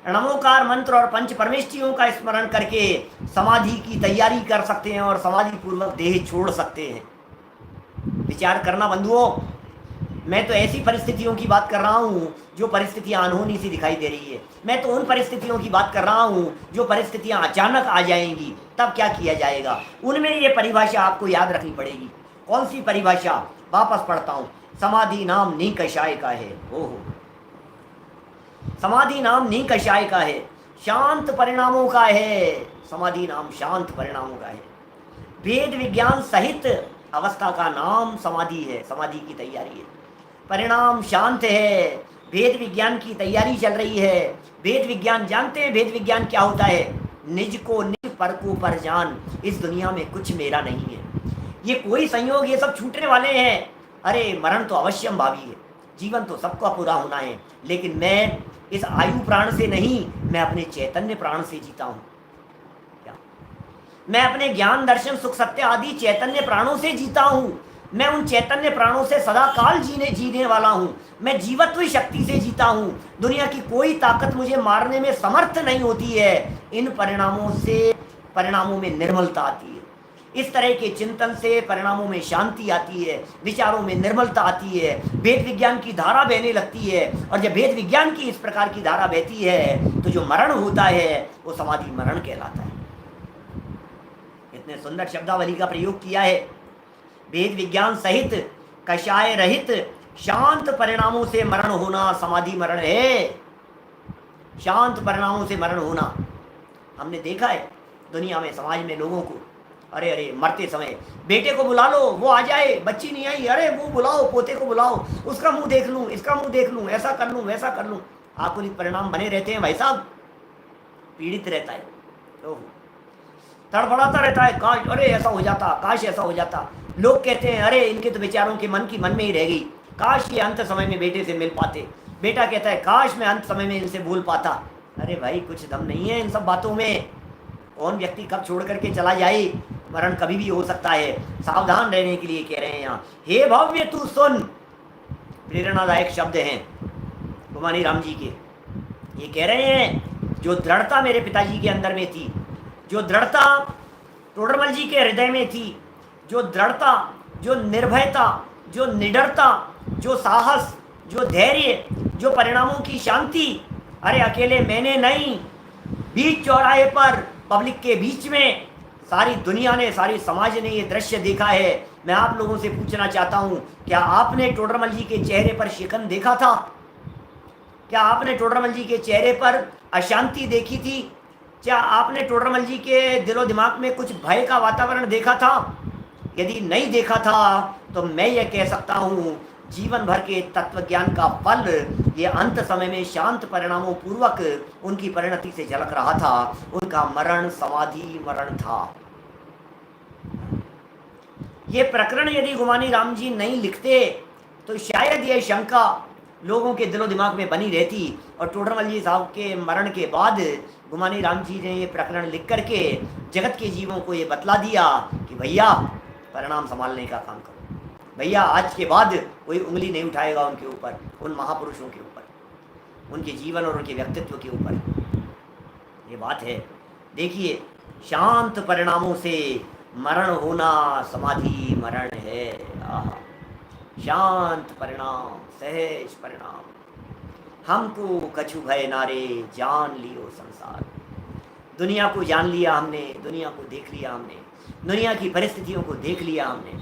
नमोकार मंत्र और पंच परमेष्ठियों का स्मरण करके समाधि की तैयारी कर सकते हैं और समाधि पूर्वक देह छोड़ सकते हैं। विचार करना बंधुओं, मैं तो ऐसी परिस्थितियों की बात कर रहा हूँ जो परिस्थितियाँ अनहोनी सी दिखाई दे रही है। मैं तो उन परिस्थितियों की बात कर रहा हूँ जो परिस्थितियाँ अचानक आ जाएंगी, तब क्या किया जाएगा। उनमें ये परिभाषा आपको याद रखनी पड़ेगी। कौन सी परिभाषा? वापस पढ़ता हूँ। समाधि नाम नी कषाय का है। ओहो, समाधि नाम नी कषाय का है, शांत परिणामों का है। समाधि नाम शांत परिणामों का है। वेद विज्ञान सहित अवस्था का नाम समाधि है, समाधि की तैयारी है। परिणाम शांत है, वेद विज्ञान की तैयारी चल रही है। वेद विज्ञान जानते हैं, वेद विज्ञान क्या होता है? निज को निज, पर को पर जान। इस दुनिया में कुछ मेरा नहीं है, ये कोई संयोग, ये सब छूटने वाले हैं। अरे मरण तो अवश्यम भावी है, जीवन तो सबका पूरा होना है, लेकिन मैं इस आयु प्राण से नहीं, मैं अपने चैतन्य प्राण से जीता हूँ। क्या? मैं अपने ज्ञान दर्शन सुख सत्य आदि चैतन्य प्राणों से जीता हूँ। मैं उन चैतन्य प्राणों से सदा काल जीने वाला हूँ। मैं जीवत्व शक्ति से जीता हूँ। दुनिया की कोई ताकत मुझे मारने में समर्थ नहीं होती है। इन परिणामों से, परिणामों में निर्मलता आती है। इस तरह के चिंतन से परिणामों में शांति आती है, विचारों में निर्मलता आती है, वेद विज्ञान की धारा बहने लगती है। और जब वेद विज्ञान की इस प्रकार की धारा बहती है तो जो मरण होता है वो समाधि मरण कहलाता है। इतने सुंदर शब्दावली का प्रयोग किया है। वेद विज्ञान सहित कषाय रहित शांत परिणामों से मरण होना समाधि मरण है। शांत परिणामों से मरण होना हमने देखा है दुनिया में, समाज में लोगों को। अरे अरे, मरते समय बेटे को बुला लो, वो आ जाए, बच्ची नहीं आई, अरे वो बुलाओ, पोते को बुलाओ, उसका मुंह देख लूं, इसका मुंह देख लूं, ऐसा कर लूं, वैसा कर लूं। आकुलित परिणाम बने रहते हैं भाई साहब, पीड़ित रहता है, तो तड़फड़ाता रहता है, काश अरे ऐसा हो जाता, काश ऐसा हो जाता। लोग कहते हैं अरे इनके तो बेचारों के मन की मन में ही रह गई, काश ये अंत समय में बेटे से मिल पाते। बेटा कहता है काश मैं अंत समय में इनसे बोल पाता। अरे भाई, कुछ दम नहीं है इन सब बातों में। कौन व्यक्ति कब छोड़ करके चला जाए, मरण कभी भी हो सकता है। सावधान रहने के लिए कह रहे हैं यहाँ। हे भव्य तू सुन, प्रेरणादायक शब्द हैं गुमानी राम जी के। ये कह रहे हैं जो दृढ़ता मेरे पिताजी के अंदर में थी, जो दृढ़ता टोडरमल जी के हृदय में थी, जो दृढ़ता, जो निर्भयता, जो निडरता, जो साहस, जो धैर्य, जो परिणामों की शांति। अरे अकेले मैंने नहीं, बीच चौराहे पर पब्लिक के बीच में सारी दुनिया ने, सारी समाज ने ये दृश्य देखा है। मैं आप लोगों से पूछना चाहता हूँ, क्या आपने टोडरमल जी के चेहरे पर शिकन देखा था? क्या आपने टोडरमल जी के चेहरे पर अशांति देखी थी? क्या आपने टोडरमल जी के दिलो दिमाग में कुछ भय का वातावरण देखा था? यदि नहीं देखा था तो मैं ये कह सकता हूँ, जीवन भर के तत्व ज्ञान का फल ये अंत समय में शांत परिणामों पूर्वक उनकी परिणति से झलक रहा था। उनका मरण समाधि मरण था। ये प्रकरण यदि गुमानी राम जी नहीं लिखते तो शायद ये शंका लोगों के दिलो दिमाग में बनी रहती। और टोडरमल जी साहब के मरण के बाद गुमानी राम जी ने ये प्रकरण लिख करके जगत के जीवों को ये बतला दिया कि भैया परिणाम संभालने का काम करो, भैया आज के बाद कोई उंगली नहीं उठाएगा उनके ऊपर, उन महापुरुषों के ऊपर, उनके जीवन और उनके व्यक्तित्व के ऊपर। ये बात है। देखिए, शांत परिणामों से मरण होना समाधि मरण है। शांत परिणाम, सहज परिणाम। हमको कछु भय नारे, जान लियो संसार। दुनिया को जान लिया हमने, दुनिया को देख लिया हमने, दुनिया की परिस्थितियों को देख लिया हमने।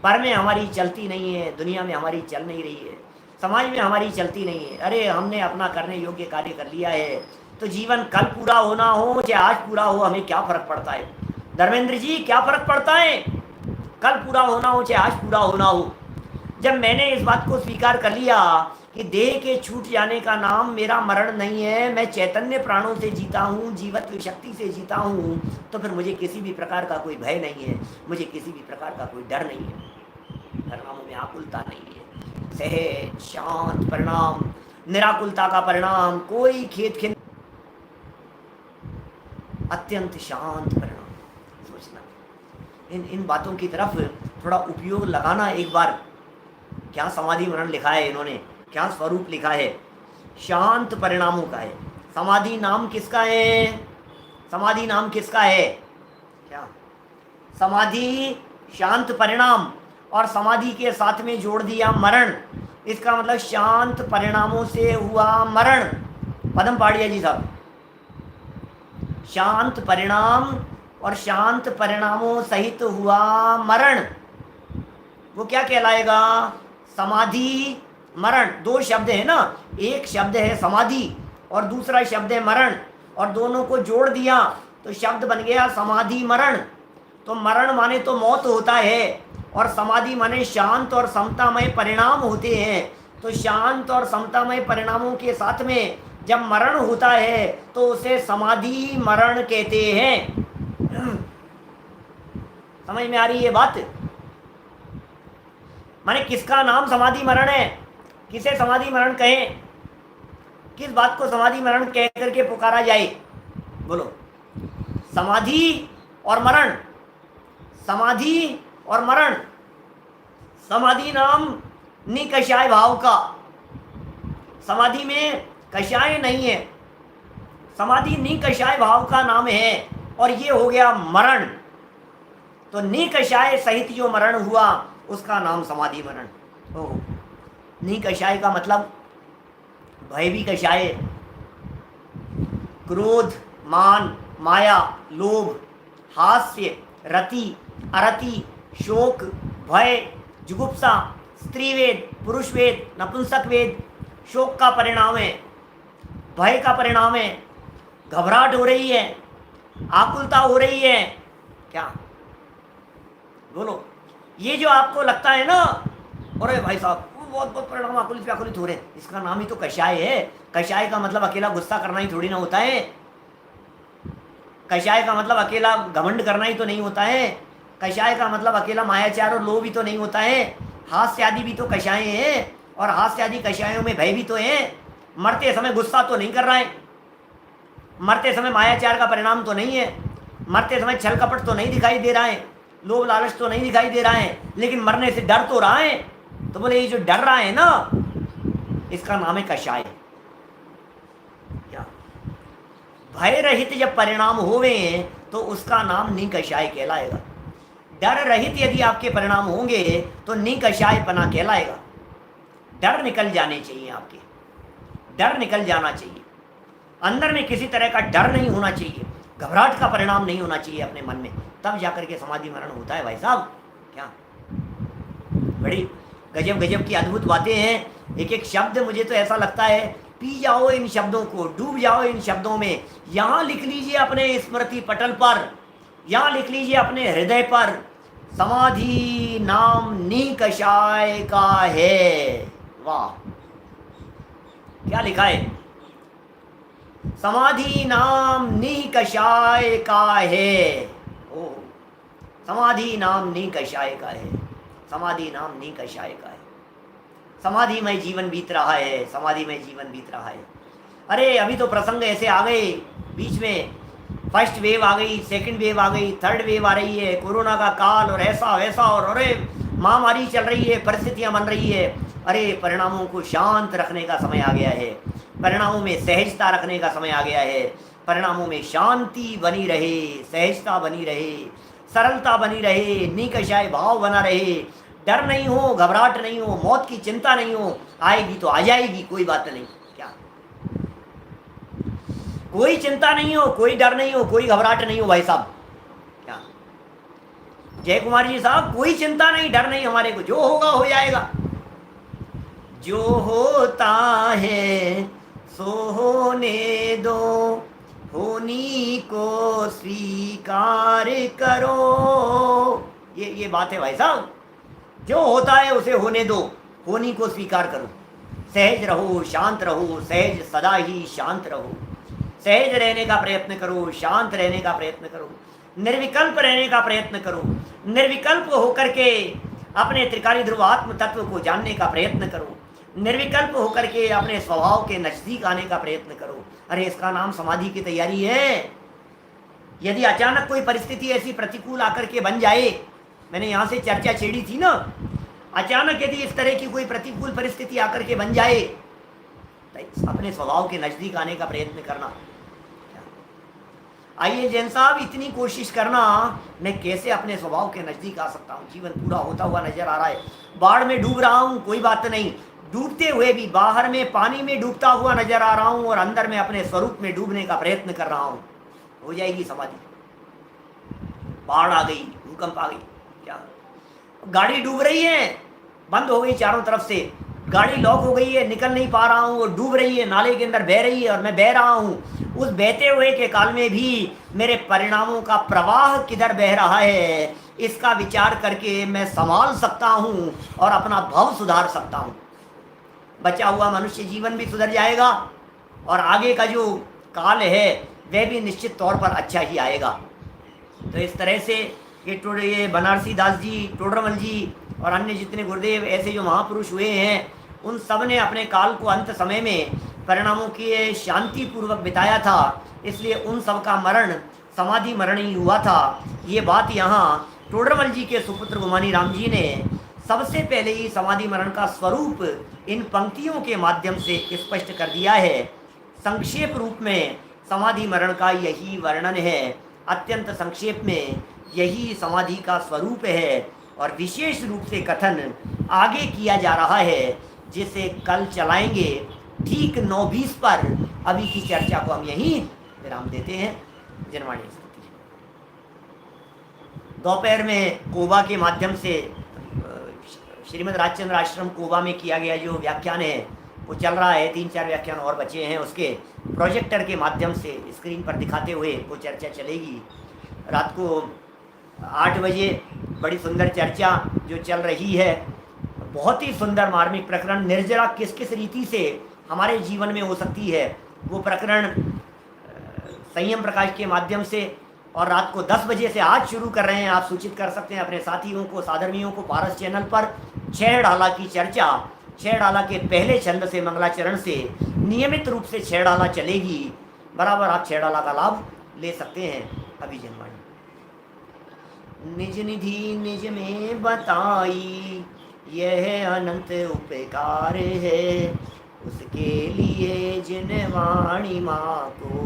पर में हमारी चलती नहीं है, दुनिया में हमारी चल नहीं रही है, समाज में हमारी चलती नहीं है। अरे हमने अपना करने योग्य कार्य कर लिया है, तो जीवन कल पूरा होना हो चाहे आज पूरा हो, हमें क्या फर्क पड़ता है? धर्मेंद्र जी, क्या फर्क पड़ता है? कल पूरा होना हो चाहे आज पूरा होना हो। जब मैंने इस बात को स्वीकार कर लिया कि देह के छूट जाने का नाम मेरा मरण नहीं है, मैं चैतन्य प्राणों से जीता हूँ, जीवत्व शक्ति से जीता हूँ, तो फिर मुझे किसी भी प्रकार का कोई भय नहीं है, मुझे किसी भी प्रकार का कोई डर नहीं है, परिणामों में आकुलता नहीं है। सहज शांत परिणाम, निराकुलता का परिणाम, कोई खेद खिन, अत्यंत शांत परिणाम। सोचना इन बातों की तरफ थोड़ा उपयोग लगाना एक बार। क्या समाधि मरण लिखा है इन्होंने, क्या स्वरूप लिखा है? शांत परिणामों का है। समाधि नाम किसका है? समाधि नाम किसका है? क्या समाधि शांत परिणाम, और समाधि के साथ में जोड़ दिया मरण। इसका मतलब शांत परिणामों से हुआ मरण। पदम पाड़िया जी साहब, शांत परिणाम और शांत परिणामों सहित हुआ मरण, वो क्या कहलाएगा? समाधि मरण। दो शब्द है ना, एक शब्द है समाधि और दूसरा शब्द है मरण, और दोनों को जोड़ दिया तो शब्द बन गया समाधि मरण। तो मरण माने तो मौत होता है, और समाधि माने शांत और समतामय परिणाम होते हैं। तो शांत और समतामय परिणामों के साथ में जब मरण होता है तो उसे समाधि मरण कहते हैं। समझ में आ रही है बात? माने किसका नाम समाधि मरण है? किसे समाधि मरण कहें? किस बात को समाधि मरण कह करके पुकारा जाए? बोलो। समाधि और मरण, समाधि और मरण। समाधि नाम निकषाय भाव का, समाधि में कषाय नहीं है, समाधि निकषाय भाव का नाम है, और ये हो गया मरण। तो निकषाय सहित जो मरण हुआ उसका नाम समाधि मरण। ओह, निकषाय का मतलब भय भी कषाय, क्रोध, मान, माया, लोभ, हास्य, रति, अरति, शोक, भय, जुगुप्सा, स्त्रीवेद, पुरुषवेद, नपुंसकवेद शोक का परिणाम है, भय का परिणाम है, घबराहट हो रही है, आकुलता हो रही है। क्या बोलो? ये जो आपको लगता है ना, अरे भाई साहब बहुत बहुत परिणाम आकुलित व्याकुलित हो रहे हैं, इसका नाम ही तो कषाय है। कषाय का मतलब अकेला गुस्सा करना ही थोड़ी ना होता है। कषाय का मतलब अकेला घमंड करना ही तो नहीं होता है। कषाय का मतलब अकेला मायाचार और लोभ भी तो नहीं होता है। हास्य आदि भी तो कषाय हैं, और हास्य आदि कषायों में भय भी तो है। मरते समय गुस्सा तो नहीं कर रहा है, मरते समय मायाचार का परिणाम तो नहीं है, मरते समय छल कपट तो नहीं दिखाई दे रहा है, लोभ लालच तो नहीं दिखाई दे रहा है, लेकिन मरने से डर तो रहा है। तो बोले ये जो डर रहा है ना, इसका नाम है कषाय। क्या भय रहित जब परिणाम होवे तो उसका नाम निकषाय कहलाएगा। डर रहित यदि आपके परिणाम होंगे तो निकषाय पना कहलाएगा। डर निकल जाने चाहिए आपके, डर निकल जाना चाहिए, अंदर में किसी तरह का डर नहीं होना चाहिए, घबराहट का परिणाम नहीं होना चाहिए अपने मन में, तब जाकर के समाधि मरण होता है भाई साहब। क्या बड़ी गजब गजब की अद्भुत बातें हैं। एक एक शब्द मुझे तो ऐसा लगता है, पी जाओ इन शब्दों को, डूब जाओ इन शब्दों में। यहाँ लिख लीजिए अपने स्मृति पटल पर, यहाँ लिख लीजिए अपने हृदय पर, समाधि नाम निकषाय का है। वाह, क्या लिखा है? समाधि नाम निकषाय का है। ओ, समाधि नाम निकषाय का है, समाधि नाम निकषाय का है। समाधि में जीवन बीत रहा है, समाधि में जीवन बीत रहा है। अरे अभी तो प्रसंग ऐसे आ गए बीच में, फर्स्ट वेव आ गई, सेकंड वेव आ गई, थर्ड वेव आ रही है, कोरोना का काल और ऐसा वैसा, और अरे महामारी चल रही है, परिस्थितियां बन रही है। अरे परिणामों को शांत रखने का समय आ गया है, परिणामों में सहजता रखने का समय आ गया है। परिणामों में शांति बनी रहे, सहजता बनी रहे, सरलता बनी रहे, निकषाय भाव बना रहे, डर नहीं हो, घबराहट नहीं हो, मौत की चिंता नहीं हो। आएगी तो आ जाएगी, कोई बात नहीं। क्या कोई चिंता नहीं हो, कोई डर नहीं हो, कोई घबराहट नहीं हो भाई साहब। क्या जय कुमार जी साहब, कोई चिंता नहीं, डर नहीं हमारे को, जो होगा हो जाएगा। जो होता है सो होने दो, होनी को स्वीकार करो। ये बात है भाई साहब, जो होता है उसे होने दो, होनी को स्वीकार करो। सहज रहो, शांत रहो, सहज सदा ही शांत रहो, सहज रहने का प्रयत्न करो, शांत रहने का प्रयत्न करो, निर्विकल्प रहने का प्रयत्न करो, निर्विकल्प होकर के अपने त्रिकाली ध्रुव आत्म तत्व को जानने का प्रयत्न करो, निर्विकल्प होकर के अपने स्वभाव के नजदीक आने का प्रयत्न करो। अरे इसका नाम समाधि की तैयारी है। यदि अचानक कोई परिस्थिति ऐसी प्रतिकूल आकर के बन जाए, मैंने यहाँ से चर्चा छेड़ी थी ना, अचानक यदि इस तरह की कोई प्रतिकूल परिस्थिति आकर के बन जाए तो अपने स्वभाव के नजदीक आने का प्रयत्न करना। आइए जैन साहब, इतनी कोशिश करना, मैं कैसे अपने स्वभाव के नजदीक आ सकता हूँ। जीवन पूरा होता हुआ नजर आ रहा है, बाढ़ में डूब रहा हूँ, कोई बात नहीं, डूबते हुए भी बाहर में पानी में डूबता हुआ नजर आ रहा हूं और अंदर में अपने स्वरूप में डूबने का प्रयत्न कर रहा हूं, हो जाएगी समाधि। बाढ़ आ गई, भूकंप आ गई, क्या गाड़ी डूब रही है, बंद हो गई चारों तरफ से, गाड़ी लॉक हो गई है, निकल नहीं पा रहा हूँ, वो डूब रही है, नाले के अंदर बह रही है और मैं बह रहा हूँ। उस बहते हुए के काल में भी मेरे परिणामों का प्रवाह किधर बह रहा है, इसका विचार करके मैं संभाल सकता हूँ और अपना भाव सुधार सकता हूँ। बचा हुआ मनुष्य जीवन भी सुधर जाएगा और आगे का जो काल है वह भी निश्चित तौर पर अच्छा ही आएगा। तो इस तरह से ये बनारसी दास जी, टोडरमल जी और अन्य जितने गुरुदेव ऐसे जो महापुरुष हुए हैं, उन सब ने अपने काल को अंत समय में परिणामों की शांति पूर्वक बिताया था, इसलिए उन सब का मरण समाधि मरण ही हुआ था। ये बात यहाँ टोडरमल जी के सुपुत्र गुमानी राम जी ने सबसे पहले ही समाधि मरण का स्वरूप इन पंक्तियों के माध्यम से स्पष्ट कर दिया है। संक्षेप रूप में समाधि मरण का यही वर्णन है, अत्यंत संक्षेप में यही समाधि का स्वरूप है और विशेष रूप से कथन आगे किया जा रहा है, जिसे कल चलाएंगे ठीक 9:20 पर। अभी की चर्चा को हम यहीं विराम देते हैं। जनवाणी स्तुति। दोपहर में कोबा के माध्यम से श्रीमद् राजचंद्र आश्रम कोबा में किया गया जो व्याख्यान है वो चल रहा है, 3-4 व्याख्यान और बचे हैं, उसके प्रोजेक्टर के माध्यम से स्क्रीन पर दिखाते हुए वो चर्चा चलेगी। रात को 8 बजे बड़ी सुंदर चर्चा जो चल रही है, बहुत ही सुंदर मार्मिक प्रकरण, निर्जरा किस किस रीति से हमारे जीवन में हो सकती है, वो प्रकरण संयम प्रकाश के माध्यम से। और रात को 10 बजे से आज शुरू कर रहे हैं, आप सूचित कर सकते हैं अपने साथियों को, साधर्मियों को, पारस चैनल पर 6 डाला की चर्चा 6 डाला के पहले छंद से मंगलाचरण से नियमित रूप से 6 डाला चलेगी। बराबर आप 6 डाला का लाभ ले सकते हैं। अभी जनवाणी। निज निधि निज में बताई यह अनंत उपकार है, उसके लिए जिन वाणी माँ को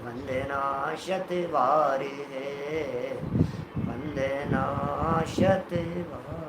वंदना शतवार है, वंदना शतवार।